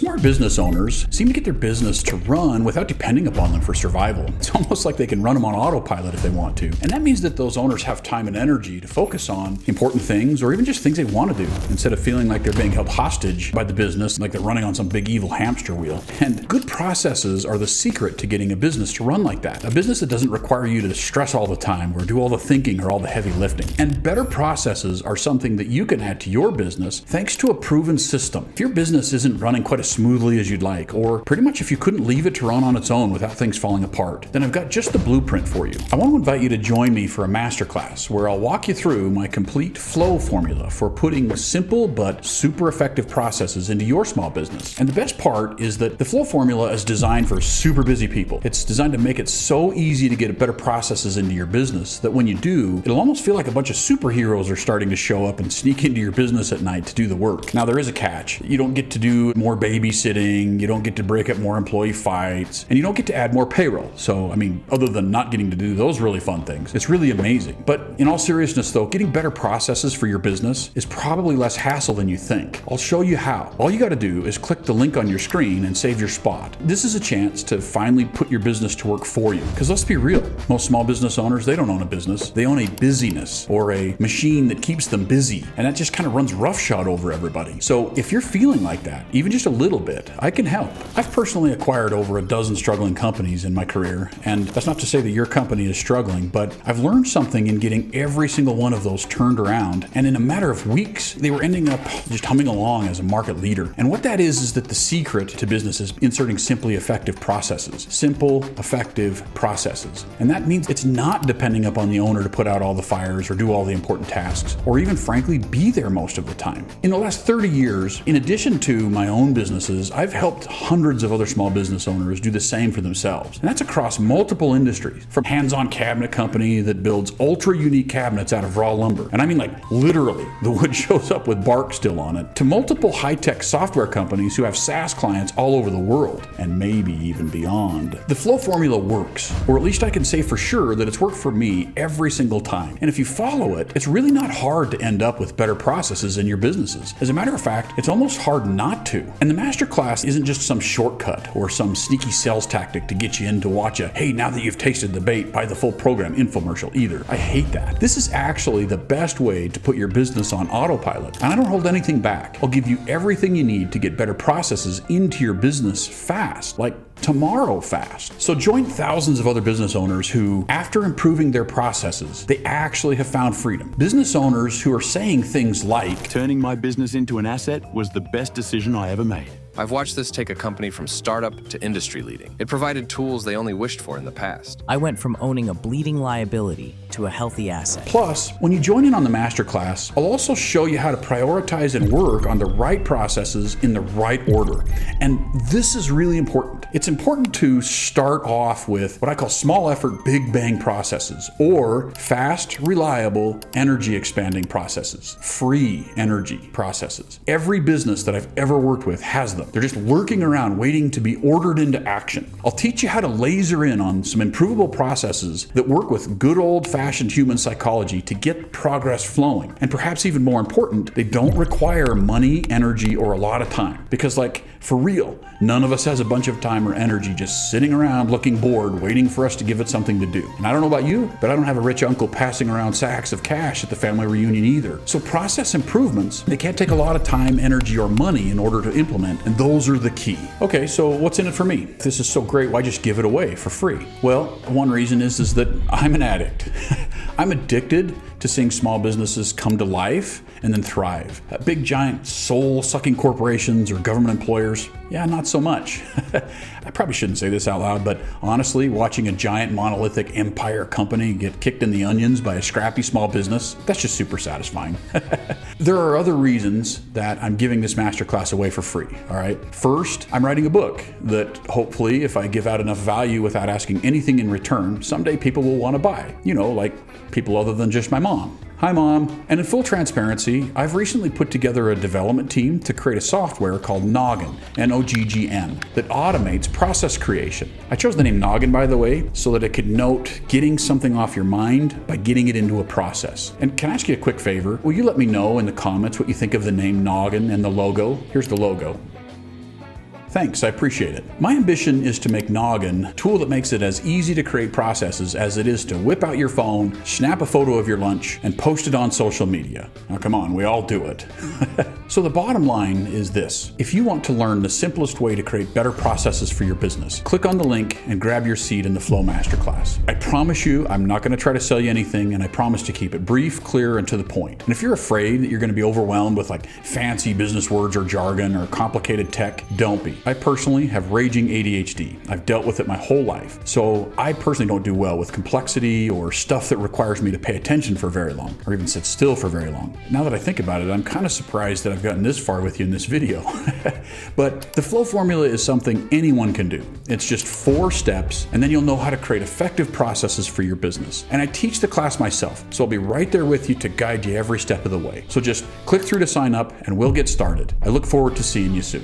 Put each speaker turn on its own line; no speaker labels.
Smart business owners seem to get their business to run without depending upon them for survival. It's almost like they can run them on autopilot if they want to. And that means that those owners have time and energy to focus on important things or even just things they want to do instead of feeling like they're being held hostage by the business, like they're running on some big evil hamster wheel. And good processes are the secret to getting a business to run like that. A business that doesn't require you to stress all the time or do all the thinking or all the heavy lifting. And better processes are something that you can add to your business thanks to a proven system. If your business isn't running quite as smoothly as you'd like, or pretty much if you couldn't leave it to run on its own without things falling apart, then I've got just the blueprint for you. I want to invite you to join me for a masterclass where I'll walk you through my complete flow formula for putting simple but super effective processes into your small business. And the best part is that the flow formula is designed for super busy people. It's designed to make it so easy to get better processes into your business that when you do, it'll almost feel like a bunch of superheroes are starting to show up and sneak into your business at night to do the work. Now, there is a catch. You don't get to do more babysitting, you don't get to break up more employee fights, and you don't get to add more payroll. So, I mean, other than not getting to do those really fun things, it's really amazing. But in all seriousness though, getting better processes for your business is probably less hassle than you think. I'll show you how. All you got to do is click the link on your screen and save your spot. This is a chance to finally put your business to work for you. Because let's be real, most small business owners, they don't own a business. They own a busyness or a machine that keeps them busy. And that just kind of runs roughshod over everybody. So if you're feeling like that, even just a little bit, I can help. I've personally acquired over a dozen struggling companies in my career. And that's not to say that your company is struggling, but I've learned something in getting every single one of those turned around. And in a matter of weeks, they were ending up just humming along as a market leader. And what that is that the secret to business is inserting simply effective processes. Simple, effective processes. And that means it's not depending upon the owner to put out all the fires or do all the important tasks, or even frankly be there most of the time. In the last 30 years, in addition to my own businesses, I've helped hundreds of other small business owners do the same for themselves. And that's across multiple industries, from hands-on cabinet company that builds ultra unique cabinets out of raw lumber. And I mean like literally, the wood shows up with bark still on it, to multiple high-tech software companies who have SaaS clients all over the world, and maybe even beyond. The flow formula works, or at least I can say for sure that it's worked for me every single time. And if you follow it, it's really not hard to end up with better processes in your businesses. As a matter of fact, it's almost hard not to. And the masterclass isn't just some shortcut or some sneaky sales tactic to get you in to watch a, hey, now that you've tasted the bait, buy the full program infomercial either. I hate that. This is actually the best way to put your business on autopilot. And I don't hold anything back. I'll give you everything you need to get better processes into your business fast, like tomorrow fast. So join thousands of other business owners who, after improving their processes, they actually have found freedom. Business owners who are saying things like,
turning my business into an asset was the best decision I ever made.
I've watched this take a company from startup to industry leading. It provided tools they only wished for in the past.
I went from owning a bleeding liability to a healthy asset.
Plus, when you join in on the masterclass, I'll also show you how to prioritize and work on the right processes in the right order. And this is really important. It's important to start off with what I call small effort, big bang processes, or fast, reliable, energy expanding processes, free energy processes. Every business that I've ever worked with has them. They're just lurking around waiting to be ordered into action. I'll teach you how to laser in on some improvable processes that work with good old-fashioned human psychology to get progress flowing. And perhaps even more important, they don't require money, energy, or a lot of time. Because like, for real, none of us has a bunch of time or energy just sitting around looking bored, waiting for us to give it something to do. And I don't know about you, but I don't have a rich uncle passing around sacks of cash at the family reunion either. So process improvements, they can't take a lot of time, energy, or money in order to implement, and those are the key. Okay, so what's in it for me? If this is so great, why just give it away for free? Well, one reason is that I'm an addict. I'm addicted to seeing small businesses come to life and then thrive. Big, giant, soul-sucking corporations or government employers, yeah, not so much. I probably shouldn't say this out loud, but honestly, watching a giant monolithic empire company get kicked in the onions by a scrappy small business, that's just super satisfying. There are other reasons that I'm giving this masterclass away for free, all right? First, I'm writing a book that hopefully, if I give out enough value without asking anything in return, someday people will want to buy. You know, like people other than just my mom. Hi, Mom. And in full transparency, I've recently put together a development team to create a software called Noggin, N-O-G-G-N, that automates process creation. I chose the name Noggin, by the way, so that it could note getting something off your mind by getting it into a process. And can I ask you a quick favor? Will you let me know in the comments what you think of the name Noggin and the logo? Here's the logo. Thanks, I appreciate it. My ambition is to make Noggin a tool that makes it as easy to create processes as it is to whip out your phone, snap a photo of your lunch, and post it on social media. Now come on, we all do it. So the bottom line is this. If you want to learn the simplest way to create better processes for your business, click on the link and grab your seat in the Flow Masterclass. I promise you, I'm not going to try to sell you anything, and I promise to keep it brief, clear, and to the point. And if you're afraid that you're going to be overwhelmed with like fancy business words or jargon or complicated tech, don't be. I personally have raging ADHD. I've dealt with it my whole life. So I personally don't do well with complexity or stuff that requires me to pay attention for very long or even sit still for very long. Now that I think about it, I'm kind of surprised that I've gotten this far with you in this video. But the flow formula is something anyone can do. It's just 4 steps, and then you'll know how to create effective processes for your business. And I teach the class myself, so I'll be right there with you to guide you every step of the way. So just click through to sign up and we'll get started. I look forward to seeing you soon.